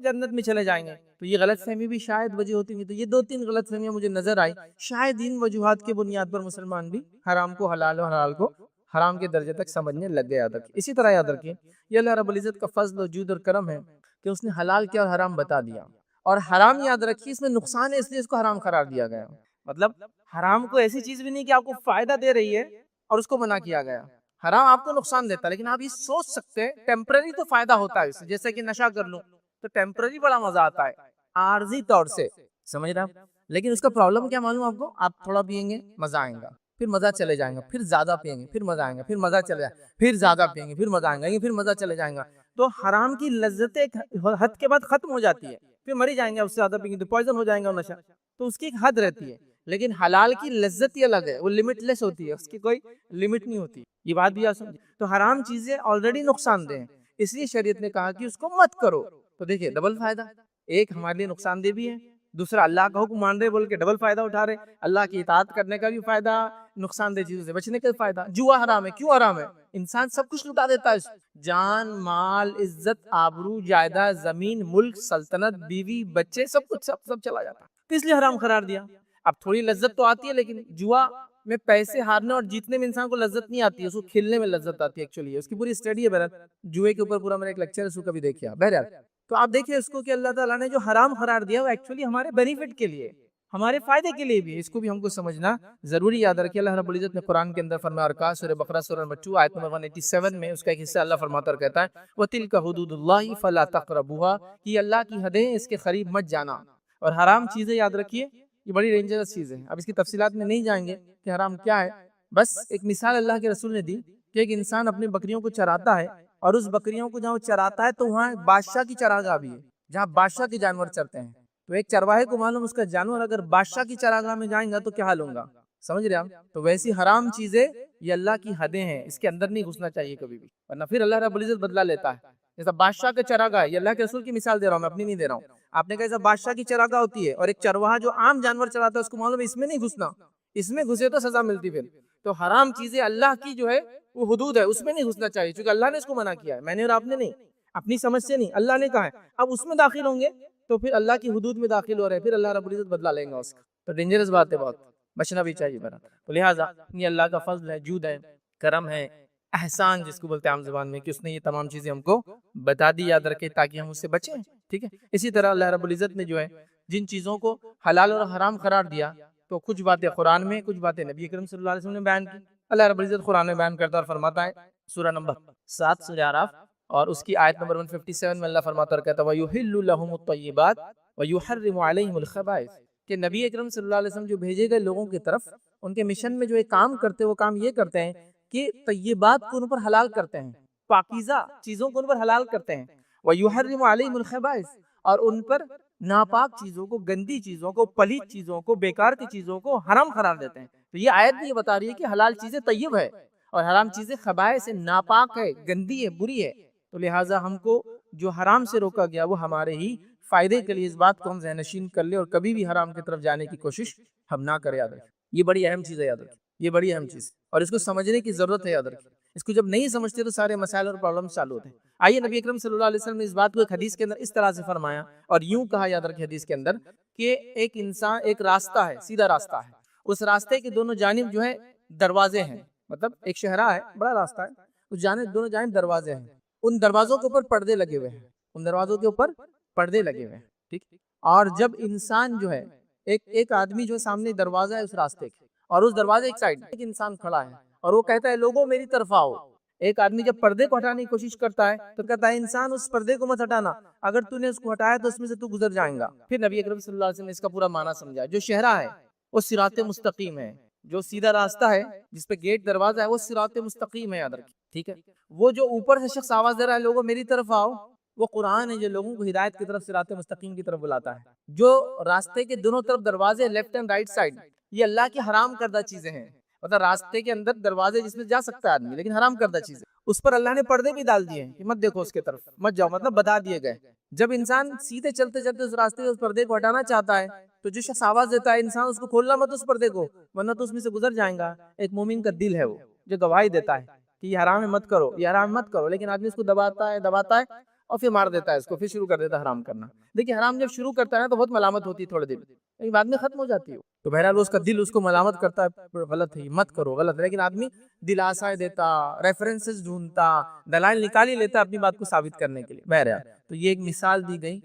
جنت میں چلے جائیں گے. تو یہ غلط فہمی بھی شاید وجہ ہوتی ہے. تو یہ 2-3 غلط فہمیاں مجھے نظر آئی، شاید ان وجوہات کے بنیاد پر مسلمان بھی حرام کو حلال اور حلال کو حرام کے درجے تک سمجھنے لگ گئے. یاد رکھیے. اسی طرح یاد رکھیے یہ اللہ رب العزت کا فضل و جود اور کرم ہے کہ اس نے حلال کیا اور حرام بتا دیا. اور حرام یاد رکھیے اس میں نقصان ہے، اس لیے اس کو حرام قرار دیا گیا. مطلب حرام کو ایسی چیز بھی نہیں کہ آپ کو فائدہ دے رہی ہے اور اس کو منع کیا گیا. حرام آپ کو نقصان دیتا ہے، لیکن آپ یہ سوچ سکتے ہیں ٹیمپرری تو فائدہ ہوتا ہے اس سے. جیسے کہ نشہ کر لوں تو ٹیمپرری بڑا مزہ آتا ہے عارضی طور سے، سمجھ رہے آپ؟ لیکن اس کا پرابلم کیا معلوم آپ کو؟ آپ تھوڑا پیئیں گے مزہ آئے گا، پھر مزہ چلے جائیں گا، پھر زیادہ پیئیں گے پھر مزہ آئے گا، پھر مزہ چلے جائے گا، پھر زیادہ پیئیں گے پھر مزہ آئے گا، پھر مزہ چلے جائیں گا. تو حرام کی لذت ایک حد کے بعد ختم ہو جاتی ہے، پھر مری جائیں گے. اس سے زیادہ پیئیں گے تو پوائزن ہو جائیں گا نشہ. تو اس کی ایک حد رہتی ہے. لیکن حلال کی لذت ہی الگ ہے، وہ لمٹ لیس ہوتی ہے، اس کی کوئی لمٹ نہیں ہوتی. یہ بات بھی آپ سمجھیں. تو حرام چیزیں آلریڈی نقصان دہ ہیں، اس لیے شریعت نے کہا کہ اس کو مت کرو. تو دیکھیے ڈبل فائدہ، ایک ہمارے لیے نقصان دہ بھی ہے، دوسرا اللہ کا حکم مان رہے بول کے ڈبل فائدہ اٹھا رہے. اللہ کی اطاعت کرنے کا بھی فائدہ، نقصان دہ چیزوں سے بچنے کا بھی فائدہ. جوا حرام ہے، کیوں حرام ہے؟ انسان سب کچھ لٹا دیتا ہے، جان مال عزت آبرو جائیداد زمین ملک سلطنت بیوی بچے سب کچھ سب چلا جاتا ہے. تو اس لیے حرام قرار دیا. اب تھوڑی لذت تو آتی ہے، لیکن جوا میں پیسے ہارنے اور جیتنے میں انسان کو لذت نہیں آتی ہے، اس کو کھیلنے میں لذت آتی ہے. ایکچولی اس کی پوری اسٹڈی ہے بہرحال، جوئے کے اوپر پورا میرا ایک لیکچر ہے، اس کو کبھی دیکھیا بہرحال. تو آپ دیکھیں اس کو کہ اللہ تعالیٰ نے جو حرام قرار دیا وہ ایکچولی ہمارے بینیفٹ کے لیے، ہمارے فائدے کے لیے بھی ہے. اس کو بھی ہم کو سمجھنا ضروری. یاد رکھیے اللہ رب العزت نے قرآن کے اندر فرمایا اور کہا سورہ بقرہ سورہ نمبر 2 آیت نمبر 187 میں اس کا ایک حصہ اللہ فرماتا اور کہتا ہے وَتِلْكَ حُدُودُ اللَّهِ فَلَا تَقْرَبُوهَا، کہ اللہ کی حدیں اس کے قریب مت جانا. اور حرام چیزیں یاد رکھیے یہ بڑی ڈینجرس چیز ہے. اب اس کی تفصیلات میں نہیں جائیں گے کہ حرام کیا ہے، بس ایک مثال اللہ کے رسول نے دی کہ ایک انسان اپنی بکریوں کو چراتا ہے اور اس بکریوں کو جہاں وہ چراتا ہے تو وہاں بادشاہ کی چراگاہ بھی ہے جہاں بادشاہ کے جانور چرتے ہیں. تو ایک چرواہے کو معلوم اس کا جانور اگر بادشاہ کی چراگاہ میں جائیں گا تو کیا حال ہوگا، سمجھ رہے آپ؟ تو ویسی حرام چیزیں یہ اللہ کی حدیں ہیں، اس کے اندر نہیں گھسنا چاہیے کبھی بھی، ورنہ پھر اللہ رب العزت بدلہ لیتا ہے. جیسا بادشاہ کے چراگاہ، یہ اللہ کے رسول کی مثال دے رہا ہوں میں، اپنی نہیں دے رہا ہوں. آپ نے کہا ایسا بادشاہ کی چراگاہ ہوتی ہے اور ایک چرواہا جو عام جانور چراتا ہے اس کو معلوم ہے اس میں نہیں گھسنا، اس میں گھسے تو سزا ملتی. پھر تو حرام چیزیں اللہ کی جو ہے وہ حدود ہے، اس میں نہیں گھسنا چاہیے چونکہ اللہ نے اس کو منع کیا ہے، میں نے اور آپ نے نہیں، اپنی سمجھ سے نہیں، اللہ نے کہا ہے. اب اس میں داخل ہوں گے تو پھر اللہ کی حدود میں داخل ہو رہے ہیں، پھر اللہ رب العزت بدلا لیں گا اس کا. تو ڈینجرس بات ہے، بہت بچنا بھی چاہیے برا. تو لہٰذا یہ اللہ کا فضل ہے، جود ہے، کرم ہے، احسان جس کو بولتے ہیں عام زبان میں، کہ اس نے یہ تمام چیزیں ہم کو بتا دی. یاد رکھے تاکہ ہم اس سے بچیں. ٹھیک ہے. اسی طرح اللہ رب العزت نے جو ہے جن چیزوں کو حلال اور حرام قرار دیا تو کچھ باتیں قرآن میں، کچھ باتیں نبی کریم صلی اللہ علیہ وسلم نے بیان کی. اللہ رب العزت قرآن میں بیان کرتا اور فرماتا ہے سورہ نمبر 7 سورہ اعراف اور اس کی آیت نمبر 157 میں اللہ فرماتا اور کہتا ہے وَيُحِلُّ لَهُمُ الطَّيِّبَاتِ وَيُحَرِّمُ عَلَيْهِمُ الْخَبَائِثَ کہ نبی اکرم صلی اللہ علیہ وسلم جو بھیجے گئے لوگوں کی طرف ان کے مشن میں جو ایک کام کرتے وہ کام یہ کرتے ہیں کہ طیبات کو ان پر حلال کرتے ہیں، پاکیزہ چیزوں کو ان پر حلال کرتے ہیں، وَيُحَرِّمُ عَلَيْهِمُ الْخَبَائِثَ اور ان پر ناپاک چیزوں کو، گندی چیزوں کو، پلیت چیزوں کو، بیکار کی چیزوں کو حرام قرار دیتے ہیں۔ تو یہ آیت بھی یہ بتا رہی ہے کہ حلال چیزیں طیب ہے اور حرام چیزیں خبائث سے ناپاک ہے، گندی ہے، بری ہے، تو لہٰذا ہم کو جو حرام سے روکا گیا وہ ہمارے ہی فائدے کے لیے، اس بات کو ہم ذہن نشین کر لیں اور کبھی بھی حرام کی طرف جانے کی کوشش ہم نہ کریں۔ یاد رکھیں یہ بڑی اہم چیز ہے، یاد رکھیں یہ بڑی اہم چیز اور اس کو سمجھنے کی ضرورت ہے۔ یاد رکھیں اس کو جب نہیں سمجھتے تو سارے مسائل اور پرابلم چالو ہوتے ہیں۔ آئیے نبی اکرم صلی اللہ علیہ وسلم نے اس بات کو ایک حدیث کے اندر اس طرح سے فرمایا اور یوں کہا، یاد رکھیں حدیث کے اندر کہ ایک انسان، ایک راستہ ہے، سیدھا راستہ ہے، اس راستے کے دونوں جانب جو ہے دروازے ہیں، مطلب ایک شہرہ ہے، بڑا راستہ ہے، اس جانب دونوں جانب دروازے ہیں، ان دروازوں کے اوپر پردے لگے ہوئے ہیں، ان دروازوں کے اوپر پردے لگے ہوئے ہیں، ٹھیک۔ اور جب انسان جو ہے ایک آدمی جو سامنے دروازہ ہے اس راستے کے اور اس دروازے ایک سائڈ ایک انسان کھڑا ہے اور وہ کہتا ہے لوگوں میری طرف آؤ۔ ایک آدمی جب پردے کو ہٹانے کی کوشش کرتا ہے تو کہتا ہے انسان اس پردے کو مت ہٹانا، اگر تو نے اس کو ہٹایا تو اس میں سے تو گزر جائیں گا۔ پھر نبی اکرم صلی اللہ علیہ وسلم نے اس کا پورا معنی سمجھا، جو شہرہ ہے وہ صراط مستقیم ہے، جو سیدھا راستہ ہے جس پہ گیٹ دروازہ ہے وہ صراط مستقیم ہے، یاد رکھیں، ٹھیک ہے۔ وہ جو اوپر سے شخص آواز دے رہا ہے لوگوں میری طرف آؤ، وہ قرآن ہے جو لوگوں کو ہدایت کی طرف صراط مستقیم کی طرف بلاتا ہے۔ جو راستے کے دونوں طرف دروازے لیفٹ اینڈ رائٹ سائڈ، یہ اللہ کی حرام کردہ چیزیں ہیں، مطلب راستے کے اندر دروازے جس میں جا سکتا ہے آدمی لیکن حرام کردہ چیزیں، اس پر اللہ نے پردے بھی ڈال دیے ہیں کہ مت دیکھو اس کے طرف، مت جاؤ، مطلب بتا دیے گئے۔ جب انسان سیدھے چلتے چلتے اس راستے سے اس پردے کو ہٹانا چاہتا ہے تو جو شخص آواز دیتا ہے انسان اس کو کھولنا مت اس پردے کو ورنہ تو اس میں سے گزر جائیں گا۔ ایک مومن کا دل ہے وہ جو گواہی دیتا ہے کہ یہ حرام ہے مت کرو، یہ حرام مت کرو، لیکن آدمی اس کو دباتا ہے اور پھر مار دیتا ہے اس کو، پھر شروع کر دیتا ہے حرام کرنا۔ دیکھیں حرام جب شروع کرتا ہے تو بہت ملامت ہوتی ہے تھوڑے دن، لیکن بعد میں ختم ہو جاتی ہے، تو بہرحال اس کا دل اس کو ملامت کرتا ہے غلط ہے مت کرو، غلط ہے، لیکن آدمی دلاسائے دیتا، ریفرنسز ڈھونڈتا، دلائل نکال ہی لیتا اپنی بات کو ثابت کرنے کے لیے۔ بہرحال تو یہ ایک مثال دی گئی،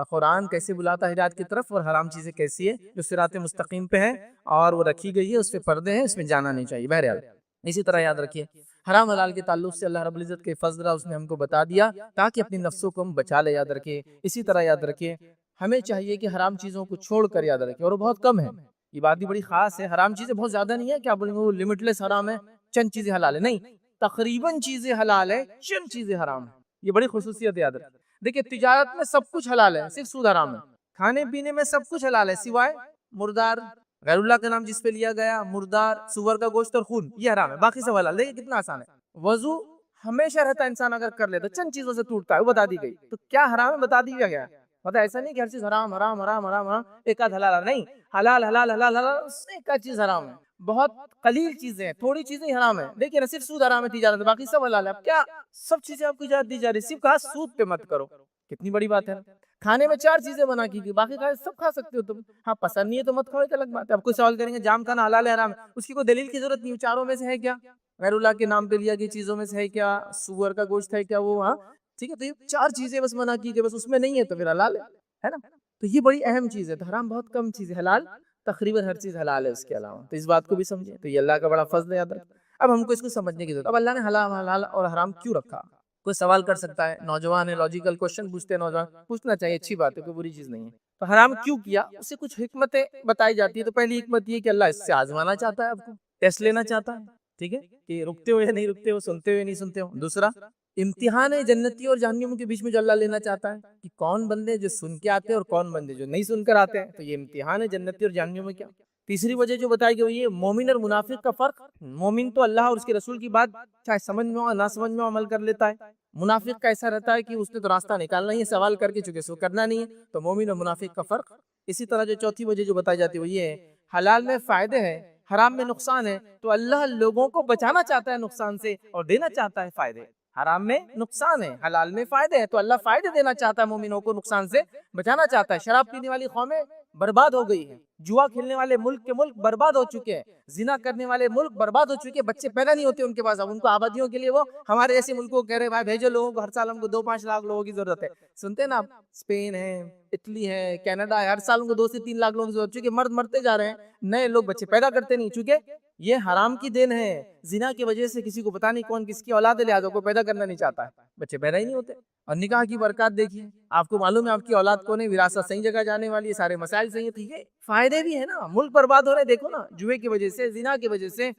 قرآن کیسے بلاتا ہے ہدایت کی طرف اور حرام چیزیں کیسی ہے جو صراط مستقیم پہ ہے اور وہ رکھی گئی ہے، اس پہ پردے ہیں، اس میں جانا نہیں چاہیے۔ بہرحال اسی طرح یاد رکھیے حرام حلال کے تعلق سے اللہ رب العزت کے فضل اس نے ہم کو بتا دیا تاکہ اپنی نفسوں کو ہم بچا لے، یاد رکھیے۔ اسی طرح یاد رکھیے ہمیں چاہیے کہ حرام چیزوں کو چھوڑ کر، یاد رکھیے، اور وہ بہت کم ہے، یہ بات بھی بڑی خاص ہے، حرام چیزیں بہت زیادہ نہیں ہے کہ آپ بولیں گے وہ لمٹ لیس حرام ہے، چند چیزیں حلال ہے، نہیں، تقریباً چیزیں حلال ہے، چند چیزیں حرام ہے، یہ بڑی خصوصیت یاد رکھیں۔ دیکھیے تجارت میں سب کچھ حلال ہے، صرف سود حرام ہے، کھانے پینے میں سب کچھ حلال ہے سوائے مردار، غیر اللہ کا نام جس پہ لیا گیا، مردار، سور کا گوشت اور خون، یہ حرام ہے، باقی سب حلال۔ دیکھیں کتنا آسان ہے۔ وضو ہمیشہ رہتا ہے، انسان اگر کر لے تو چند چیزوں سے ٹوٹتا ہے، وہ بتا دی گئی، تو کیا حرام ہے بتا دیا گیا، مطلب ایسا نہیں کہ ہر چیز حرام حرام حرام حرام حرام ایک آدھ حلال نہیں، حلال حلال حلال حلال اس سے ایک آدھ چیز حرام ہے، بہت قلیل چیزیں ہیں، تھوڑی چیزیں حرام ہیں، دیکھیں صرف سود حرام ہے تجارت، باقی سب حلال ہے۔ اب کیا سب چیزیں آپ کو اجازت دی جا رہی، صرف کہا سود پہ مت کرو، کتنی بڑی بات ہے۔ کھانے میں 4 چیزیں منع کی گئی، باقی سب کھا سکتے ہو تم، ہاں پسند نہیں ہے تو مت کھاؤ، ایک الگ بات ہے۔ اب کوئی سوال کریں گے جام کھانا حلال ہے حرام ہے، اس کی کوئی دلیل کی ضرورت نہیں، چاروں میں سے ہے کیا، غیر اللہ کے نام پہ لیا گئی چیزوں میں سے ہے کیا، سور کا گوشت ہے کیا، وہ ہاں ٹھیک ہے، تو یہ 4 چیزیں بس منع کی گئی، بس اس میں نہیں ہے تو پھر حلال ہے نا، تو یہ بڑی اہم چیز ہے۔ تو حرام بہت کم چیز ہے، حلال تقریباً ہر چیز حلال ہے اس کے علاوہ، تو اس بات کو بھی سمجھیں، تو یہ اللہ کا بڑا فضل ہے، یاد رکھیں۔ اب ہم کو اس کو سمجھنے کی ضرورت، اب اللہ نے حلال اور حرام کیوں رکھا؟ کوئی سوال کر سکتا ہے، نوجوان ہے، لاجیکل کوشچن پوچھتے ہیں نوجوان، پوچھنا چاہیے، اچھی بات ہے، کوئی بری چیز نہیں ہے۔ تو حرام کیوں کیا، اس سے کچھ حکمتیں بتائی جاتی ہے۔ تو پہلی حکمت یہ کہ اللہ اس سے آزمانا چاہتا ہے، آپ کو ٹیسٹ لینا چاہتا ہے، ٹھیک ہے، کہ رکتے ہو یا نہیں رکتے ہو، سنتے ہو یا نہیں سنتے ہو۔ دوسرا امتحان ہے جنتی اور جہنمیوں کے بیچ میں جو اللہ لینا چاہتا ہے کہ کون بندے جو سن کے آتے ہیں اور کون بندے جو نہیں سن کر آتے ہیں، تو یہ امتحان ہے جنتی اور جہنمیوں میں کیا۔ تیسری وجہ جو بتائی گئی وہ یہ مومن اور منافق کا فرق، مومن تو اللہ اور اس کے رسول کی بات چاہے سمجھ میں ہو نہ سمجھ میں عمل کر لیتا ہے، منافق کا ایسا رہتا ہے کہ اس نے تو راستہ نکالنا ہی ہے سوال کر کے، چونکہ اس کو کرنا نہیں ہے، تو مومن اور منافق کا فرق۔ اسی طرح جو چوتھی وجہ جو بتائی جاتی ہے وہ یہ ہے حلال میں فائدے ہیں، حرام میں نقصان ہے، تو اللہ لوگوں کو بچانا چاہتا ہے نقصان سے اور دینا چاہتا ہے فائدے۔ حرام میں نقصان ہے، حلال میں فائدے ہیں، تو اللہ فائدے دینا چاہتا ہے، مومنوں کو نقصان سے بچانا چاہتا ہے۔ شراب پینے والی قومیں برباد ہو گئی ہیں، جوا کھیلنے والے ملک کے ملک برباد ہو چکے ہیں، زنا کرنے والے ملک برباد ہو چکے ہیں، بچے پیدا نہیں ہوتے ان کے پاس، اب ان کو آبادیوں کے لیے وہ ہمارے ایسے ملکوں کو کہہ رہے بھائی بھیجو لوگوں کو، ہر سال ہم کو 2-5 لاکھ لوگوں کی ضرورت ہے، سنتے ہیں نا آپ، اسپین ہے، اٹلی ہے، کینیڈا ہے، ہر سال ان کو 2 سے 3 لاکھ لوگوں کی ضرورت، چونکہ مرد مرتے جا رہے ہیں، نئے لوگ بچے پیدا کرتے نہیں، چونکہ یہ حرام کی دین ہے. زنا کی وجہ سے کسی کو پتہ نہیں کون کس کی اولاد لہٰذا کو پیدا کرنا نہیں چاہتا ہے, بچے پیدا ہی نہیں ہوتے. اور نکاح کی برکات دیکھیے, آپ کو معلوم ہے آپ کی اولاد کو نہیں, وراثت صحیح جگہ جانے والی ہے, سارے مسائل صحیح ہیں. یہ فائدے بھی ہیں نا, ملک برباد ہو رہے دیکھو نا, جوئے کی وجہ سے, زنا کی وجہ سے,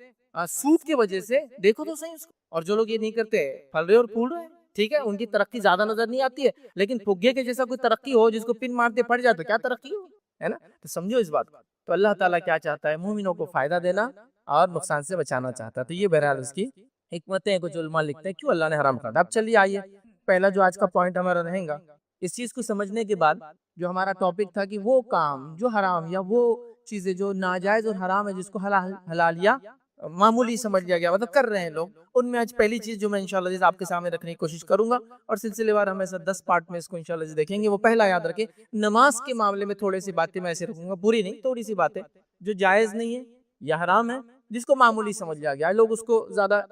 سود کی وجہ سے, دیکھو تو صحیح اس کو. اور جو لوگ یہ نہیں کرتے پھل رہے اور پھول رہے, ٹھیک ہے, ان کی ترقی زیادہ نظر نہیں آتی ہے, لیکن پھگے کے جیسا کوئی ترقی ہو جس کو پن مارتے پڑ جائے تو کیا ترقی ہو, ہے نا. تو سمجھو اس بات کو. تو اللہ تعالیٰ کیا چاہتا ہے, مومنوں کو فائدہ دینا اور نقصان سے بچانا چاہتا ہے. تو یہ بہرحال اس کی حکمتیں کچھ علماء لکھتے ہیں کیوں اللہ نے حرام کر دیا. اب چلیے آئیے, پہلا جو آج کا پوائنٹ ہمارا رہے گا, اس چیز کو سمجھنے کے بعد جو ہمارا ٹاپک تھا کہ وہ کام جو حرام یا وہ چیزیں جو ناجائز اور حرام ہے جس کو حلال یا معمولی سمجھ لیا گیا, مطلب کر رہے ہیں لوگ, ان میں آج پہلی چیز جو میں انشاءاللہ آپ کے سامنے رکھنے کی کوشش کروں گا, اور سلسلے وار ہم ایسا 10 پارٹ میں اس کو انشاءاللہ دیکھیں گے. وہ پہلا یاد رکھیں, نماز کے معاملے میں تھوڑے سی باتیں میں ایسے رکھوں گا, پوری نہیں, تھوڑی سی باتیں جو جائز نہیں ہے یا حرام ہے, جس کو معمولی سمجھ لیا گیا. لوگ اس کو زیادہ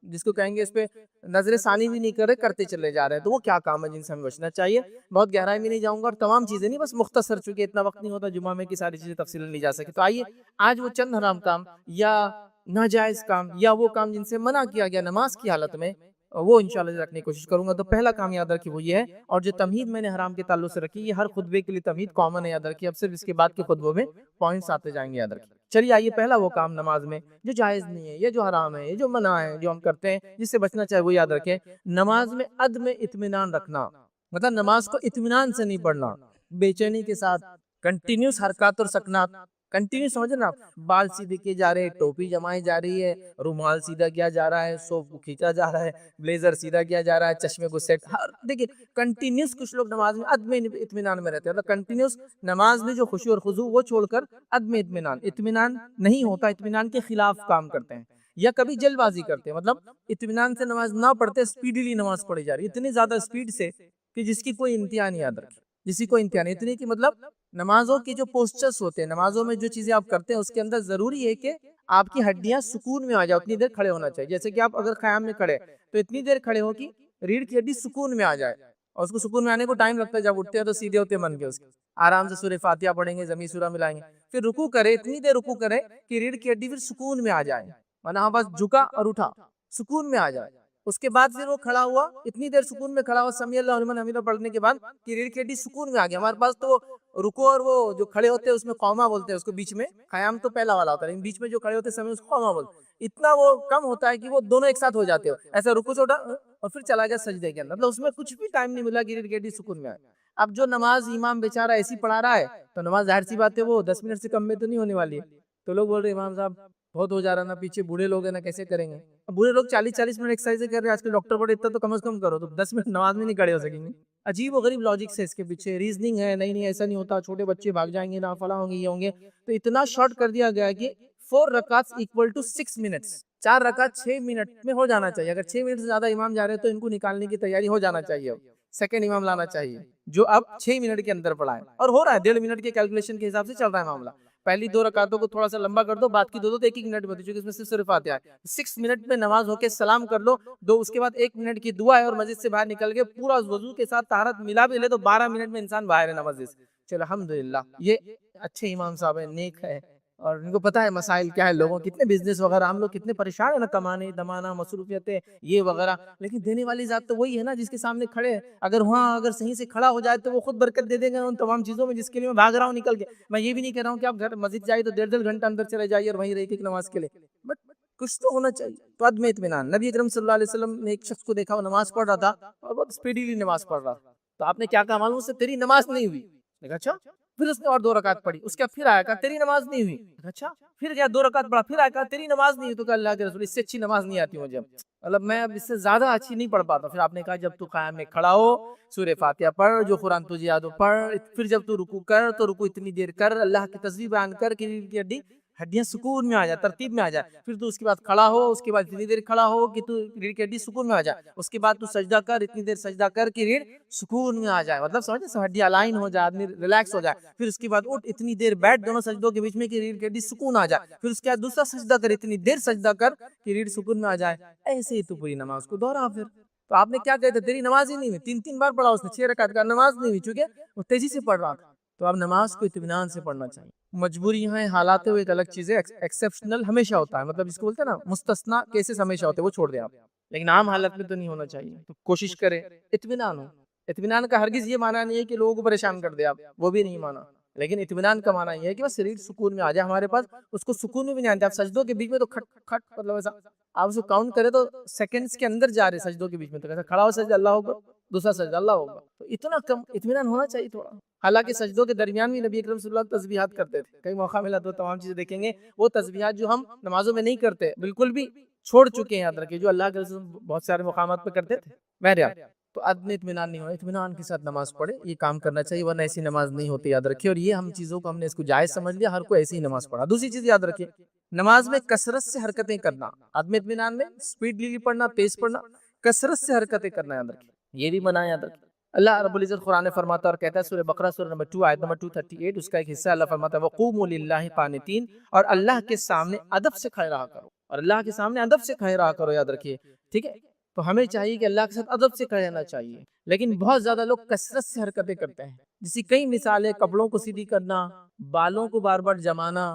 جس کو کہیں گے اس پہ نظر ثانی بھی نہیں کر رہے, کرتے چلے جا رہے ہیں. تو وہ کیا کام ہے جن سے ہمیں بچنا چاہیے. بہت گہرائی میں نہیں جاؤں گا, اور تمام چیزیں نہیں, بس مختصر, چونکہ اتنا وقت نہیں ہوتا جمعہ میں کی ساری چیزیں تفصیل نہیں جا سکے. تو آئیے آج وہ چند حرام کام یا ناجائز کام یا وہ کام جن سے منع کیا گیا نماز کی حالت میں, وہ انشاءاللہ رکھنے کی کوشش کروں گا. تو پہلا کام یاد رکھیے وہ یہ ہے, اور جو تمہید میں نے حرام کے تعلق سے رکھی, یہ ہر خطبے کے لیے تمہید کامن ہے, یاد رکھیے. اب صرف اس کے بعد کے خطبوں میں پوائنٹس آتے جائیں گے, یاد رکھیے. چلیے آئیے, پہلا وہ کام نماز میں جو جائز نہیں ہے, یہ جو حرام ہے, یہ جو منع ہے, جو ہم کرتے ہیں جس سے بچنا چاہے, وہ یاد رکھیں. نماز میں عدم اطمینان رکھنا, مطلب نماز کو اطمینان سے نہیں پڑھنا, بے چینی کے ساتھ کنٹینیوس حرکات اور سکنات, کنٹینیو سمجھنا, بال سیدھے کیے جا رہے ہیں, ٹوپی جمائی جا رہی ہے, رومال سیدھا کیا جا رہا ہے, سوپ کو کھینچا جا رہا ہے, بلیزر سیدھا کیا جا رہا ہے, چشمے کو سیٹ, دیکھیے کنٹینیوس کچھ لوگ نماز میں عدم اطمینان میں رہتے ہیں. مطلب کنٹینیوس نماز میں جو خشوع اور خضوع وہ چھوڑ کر عدم اطمینان نہیں ہوتا, اطمینان کے خلاف کام کرتے ہیں, یا کبھی جلد بازی کرتے ہیں. مطلب اطمینان سے نماز نہ پڑھتے, اسپیڈلی نماز پڑھی جا رہی ہے, اتنی زیادہ اسپیڈ سے کہ جس کی کوئی انتہا نہیں, یاد رکھے, جس کی کوئی انتہا نہیں. اتنی کہ مطلب نمازوں کے جو پوسچرز ہوتے ہیں, نمازوں میں جو چیزیں آپ کرتے ہیں, اس کے اندر ضروری ہے کہ آپ کی ہڈیاں سکون میں آ جائے, اتنی دیر کھڑے ہونا چاہیے. جیسے کہ آپ اگر قیام میں کھڑے تو اتنی دیر کھڑے ہو کہ ریڑھ کی ہڈی سکون میں آ جائے, اور اس کو سکون میں آنے کو ٹائم لگتا ہے. جب اٹھتے ہیں تو سیدھے ہوتے من کے اس کے آرام سے سورہ فاتحہ پڑھیں گے, زمین سورہ ملائیں گے, پھر رکوع کرے, اتنی دیر رکوع کرے کہ ریڑھ کی ہڈی پھر سکون میں آ جائے, ورنہ بس جھکا اور اٹھا, سکون میں آ جائے. اس کے بعد پھر وہ کھڑا ہوا, اتنی دیر سکون میں کھڑا ہوا, سمیع اللہ لمن حمیدہ پڑھنے کے بعد کہ ریڑھ کی ہڈی سکون میں آ گیا. ہمارے پاس تو رکوع اور وہ جو کھڑے ہوتے ہیں اس میں قوما بولتے ہیں اس کو, بیچ میں قیام تو پہلا والا ہوتا ہے, لیکن بیچ میں جو کھڑے ہوتے ہیں سمے اس کو قوما بولتے ہیں. اتنا وہ کم ہوتا ہے کہ وہ دونوں ایک ساتھ ہو جاتے ہو, ایسا رکوع سے اٹھا اور پھر چلا گیا سجدے کے اندر, مطلب اس میں کچھ بھی ٹائم نہیں ملا کہ ریڑھ کی ہڈی سکون میں آئے. اب جو نماز امام بیچارہ ایسی پڑھا رہا ہے, تو نماز ظاہر سی بات ہے وہ 10 منٹ سے کم میں تو نہیں ہونے والی ہے. تو لوگ بول رہے امام صاحب بہت ہو جا رہا نا, پیچھے بوڑھے لوگ ہیں نا, کیسے کریں گے. بوڑھے لوگ 40 منٹ ایکسرسائز کر رہے ہیں, آج کل ڈاکٹر بولے اتنا تو کم از کم کرو, تو 10 منٹ نماز میں نہیں کھڑے ہو سکیں گے. عجیب و غریب لاجکس ہے اس کے پیچھے, ریزننگ ہے, نہیں ایسا نہیں ہوتا, چھوٹے بچے بھاگ جائیں گے نا, فلاں ہوں گے, یہ ہوں گے. تو اتنا شارٹ کر دیا گیا ہے کہ 4 رکعات equal to 6 minutes, 4 رکعت 6 منٹ میں ہو جانا چاہیے. اگر 6 منٹ سے زیادہ امام جا رہے ہیں تو ان کو نکالنے کی تیاری ہو جانا چاہیے, سیکنڈ امام لانا چاہیے جو اب 6 منٹ کے اندر پڑھا ہے, اور ہو رہا ہے 1.5 منٹ کے کیلکولیشن کے حساب سے چل رہا ہے معاملہ. پہلی 2 رکعتوں کو تھوڑا سا لمبا کر دو, بعد کی 2 تو 1 منٹ میں ہوتی ہے, کیونکہ اس میں صرف سورہ فاتحہ ہے. 6 منٹ میں نماز ہو کے سلام کر لو, 2 اس کے بعد 1 منٹ کی دعا ہے, اور مسجد سے باہر نکل کے پورا وضو کے ساتھ طہارت ملا بھی لے تو 12 منٹ میں انسان باہر ہے نماز سے. چلو الحمدللہ, یہ اچھے امام صاحب ہیں, نیک ہے, اور ان کو پتہ ہے مسائل کیا ہے لوگوں, کتنے بزنس وغیرہ, ہم لوگ کتنے پریشان ہیں نا, کمانے دمانا مصروفیتیں یہ وغیرہ, لیکن دینے والی ذات تو وہی ہے نا جس کے سامنے کھڑے ہیں. اگر وہاں اگر صحیح سے کھڑا ہو جائے تو وہ خود برکت دے دے گا ان تمام چیزوں میں جس کے لیے میں بھاگ رہا ہوں نکل کے. میں یہ بھی نہیں کہہ رہا ہوں کہ آپ گھر مسجد جائیے تو 1.5 گھنٹہ اندر چلے جائیے اور وہیں رہیے کہ نماز کے لیے, بٹ کچھ تو ہونا چاہیے. تو عدم اطمینان. نبی اکرم صلی اللہ علیہ وسلم نے ایک شخص کو دیکھا, وہ نماز پڑھ رہا تھا اور بہت اسپیڈلی نماز پڑھ رہا تھا. تو آپ نے کیا کہا معلوم, اس سے تیری نماز نہیں ہوئی. دیکھا اچھا, پھر اس نے اور 2 رکعت پڑھی, اس کے بعد پھر آیا کہا تیری نماز نہیں ہوئی. اچھا, پھر گیا 2 رکعت پڑھا, پھر آیا کہا تیری نماز نہیں ہوئی. تو کہا اللہ کے رسول اس سے اچھی نماز نہیں آتی مجھے, مطلب میں اب اس سے زیادہ اچھی نہیں پڑھ پاتا. پھر آپ نے کہا جب تو قیام میں کھڑا ہو سورہ فاتحہ پڑھ, جو قرآن تجھے یاد ہو پڑھ, پھر جب تو رکوع کر تو رکوع اتنی دیر کر, اللہ کی تسبیح بیان کر کہ ریڑھ کی ہڈیاں سکون میں آ جائے, ترتیب میں آ جائے. پھر تو اس کے بعد کھڑا ہو, اس کے بعد اتنی دیر کھڑا ہو کہ تو ریڑھ کی ہڈی سکون میں آ جائے. اس کے بعد تو سجدہ کر, اتنی دیر سجدہ کر کہ ریڑھ سکون میں آ جائے, مطلب سمجھے سب ہڈی الائن ہو جائے, آدمی ریلیکس ہو جائے. پھر اس کے بعد اٹھ, اتنی دیر بیٹھ دونوں سجدوں کے بیچ میں کہ ریڑھ کی ہڈی سکون آ جائے. پھر اس کے بعد دوسرا سجدہ کر, اتنی دیر سجدہ کر کہ ریڑھ سکون میں آ جائے. ایسے ہی تو پوری نماز کو دوہرا. پھر تو آپ نے کیا کہتے, تیری نماز ہی نہیں ہوئی. 3 بار پڑھا اس نے, 6 رکعت کا, نماز نہیں ہوئی, چونکہ وہ تیزی سے پڑھ رہا تھا. تو اب نماز کو اطمینان سے پڑھنا چاہیے. مجبوریاں ہیں، حالات وہ ایک الگ چیز ہے. ایکسیپشنل ہمیشہ ہوتا ہے، مطلب جس کو بولتے ہیں نا مستثنا کیسز ہمیشہ ہوتے ہیں، وہ چھوڑ دیں آپ، لیکن عام حالت میں تو نہیں ہونا چاہیے. تو کوشش کریں اطمینان ہو. اطمینان کا ہرگز یہ معنی نہیں ہے کہ لوگوں کو پریشان کر دے آپ، وہ بھی نہیں مانا. لیکن اطمینان کا معنی یہ ہے کہ بس شریر سکون میں آ جائے ہمارے پاس. اس کو سکون میں بھی نہیں آتا. آپ سجدوں کے بیچ میں تو کھٹ کھٹ مطلب ایسا آپ اس کو کاؤنٹ کریں تو سیکنڈز کے اندر جا رہے سجدوں کے بیچ میں. تو ایسا کھڑا ہو سجدہ اللہ ہوگا، دوسرا سجدہ اللہ ہوگا. تو اتنا کم اطمینان ہونا چاہیے تھوڑا. حالانکہ سجدوں کے درمیان بھی نبی اکرم صلی اللہ علیہ وسلم تسبیحات کرتے تھے. کئی موقع ملا تو تمام چیزیں دیکھیں گے. وہ تسبیحات جو ہم نمازوں میں نہیں کرتے، بالکل بھی چھوڑ چکے ہیں، یاد رکھیں، جو اللہ کے رسول بہت سارے مقامات پہ کرتے تھے. بہرحال تو عدم اطمینان نہیں ہو، اطمینان کے ساتھ نماز پڑھے. یہ کام کرنا چاہیے، ورنہ ایسی نماز نہیں ہوتی، یاد رکھیں. اور یہ ہم چیزوں کو ہم نے اس کو جائز سمجھ لیا، ہر کوئی ایسی ہی نماز پڑھا. دوسری چیز یاد رکھیں، نماز میں کثرت سے حرکتیں کرنا. عدم اطمینان میں اسپیڈلی پڑھنا، تیز پڑھنا، کثرت سے حرکتیں کرنا، یاد رکھیں. یہ بھی منع ہے، یاد رکھیں. اللہ رب العزت قرآن فرماتا اور کہتا ہے، سورہ بقرہ سورہ نمبر 2 آیت نمبر 238، اس کا ایک حصہ اللہ فرماتا ہے وَقُومُوا لِلَّهِ قَانِتِينَ، اور اللہ کے سامنے ادب سے کھڑے رہا کرو. اور اللہ کے سامنے ادب سے کھڑے رہا کرو، یاد رکھیے. ٹھیک ہے، تو ہمیں چاہیے کہ اللہ کے ساتھ ادب سے کھڑے رہنا چاہیے. لیکن بہت زیادہ لوگ کثرت سے حرکتیں کرتے ہیں، جیسی کئی مثالیں: کپڑوں کو سیدھی کرنا، بالوں کو بار بار جمانا،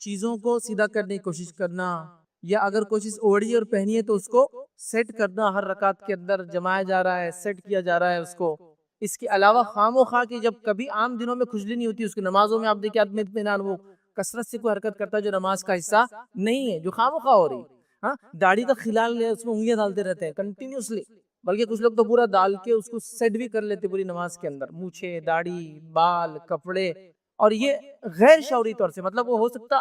چیزوں کو سیدھا کرنے کی کوشش کرنا، یا اگر کوئی چیز اوڑھی اور پہنی ہے تو اس کو سیٹ کرنا. ہر رکعت کے اندر جمایا جا رہا ہے، سیٹ کیا جا رہا ہے اس کو. اس کے علاوہ خام و خواہ کی جب کبھی عام دنوں میں کھجلی نہیں ہوتی، اس کی نمازوں میں آپ دیکھیں عدم اطمینان، وہ کثرت سے کوئی حرکت کرتا ہے جو نماز کا حصہ نہیں ہے، جو خام و خواہ ہو رہی. ہاں، داڑھی کا خلال ہے، اس میں انگلیاں ڈالتے رہتے ہیں کنٹینیوسلی، بلکہ کچھ لوگ تو پورا ڈال کے اس کو سیٹ بھی کر لیتے پوری نماز کے اندر. مونچھیں، داڑھی، بال، کپڑے. اور یہ غیر شعوری طور سے، مطلب وہ ہو سکتا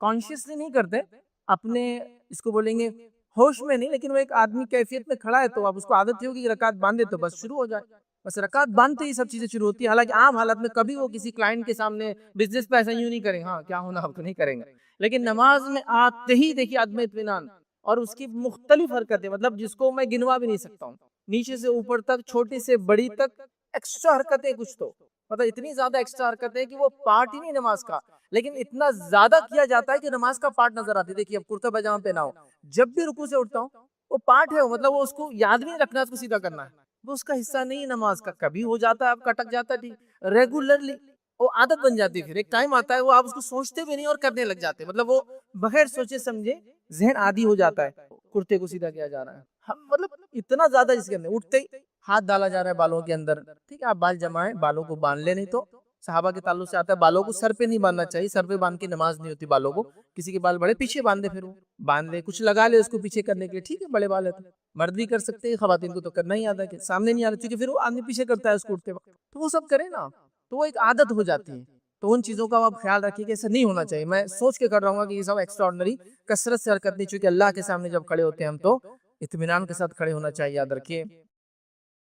کانشیسلی نہیں کرتے، اپنے اس کو بولیں گے ہوش میں نہیں، لیکن وہ ایک آدمی کیفیت میں کھڑا ہے تو اب اس کو عادت ہوگی کہ رکعت باندھے تو بس شروع ہو جائے. بس رکعت باندھتے ہی سب چیزیں شروع ہوتی ہیں. حالانکہ عام حالت میں کبھی وہ کسی کلائنٹ کے سامنے بزنس پہ ایسا یوں نہیں کریں، ہاں کیا ہونا اب تو نہیں کریں گے. لیکن نماز میں آتے ہی دیکھیے عدم اطمینان اور اس کی مختلف حرکتیں، مطلب جس کو میں گنوا بھی نہیں سکتا ہوں، نیچے سے اوپر تک، چھوٹی سے بڑی تک، ایکسٹرا حرکتیں. کچھ تو مطلب اتنی زیادہ ایکسٹرا حرکتیں کہ وہ پارٹ ہی نہیں نماز کا، لیکن اتنا زیادہ کیا جاتا ہے کہ نماز کا پارٹ نظر آتی ہے. دیکھیے اب کرتا پاجامہ پہنا ہو، جب بھی رکوع سے اٹھتا ہوں وہ پارٹ ہے، مطلب وہ اس کو یاد بھی نہیں رکھنا، اس کو سیدھا کرنا ہے، وہ اس کا حصہ نہیں ہے نماز کا. کبھی ہو جاتا ہے، اب کٹک جاتا ہے، ٹھیک، ریگولرلی وہ عادت بن جاتی ہے. پھر ایک ٹائم آتا ہے وہ آپ اس کو سوچتے بھی نہیں اور کرنے لگ جاتے، مطلب وہ بغیر سوچے سمجھے ذہن عادی ہو جاتا ہے. کرتے کو سیدھا کیا جا رہا ہے، ہم مطلب اتنا زیادہ اس کے اندر اٹھتے ہی ہاتھ ڈالا جا رہا ہے بالوں کے اندر. ٹھیک ہے، آپ بال جمائیں، بالوں کو باندھ لیں. نہیں تو صحابہ کے تعلق سے آتا ہے بالوں کو سر پہ نہیں باندھنا چاہیے، سر پہ باندھ کے نماز نہیں ہوتی بالوں کو. کسی کے بال بڑے پیچھے باندھ دے، پھر وہ باندھ لے، کچھ لگا لے اس کو پیچھے کرنے کے لیے. ٹھیک ہے، بڑے بال ہے تو مرد بھی کر سکتے ہیں، خواتین کو تو کرنا ہی آتا ہے کہ سامنے نہیں آ رہا، کیونکہ پھر وہ آدمی پیچھے کرتا ہے اس کو اٹھتے وقت، تو وہ سب کرے نا، تو وہ ایک عادت ہو جاتی ہے. تو ان چیزوں کا آپ خیال رکھیے کہ ایسا نہیں ہونا چاہیے. میں سوچ کے کر رہا ہوں کہ یہ سب ایکسٹرا آرڈنری کثرت سے حرکت نہیں، چونکہ اللہ کے سامنے جب کھڑے ہوتے ہیں ہم تو اطمینان کے ساتھ کھڑے ہونا چاہیے، یاد رکھیے.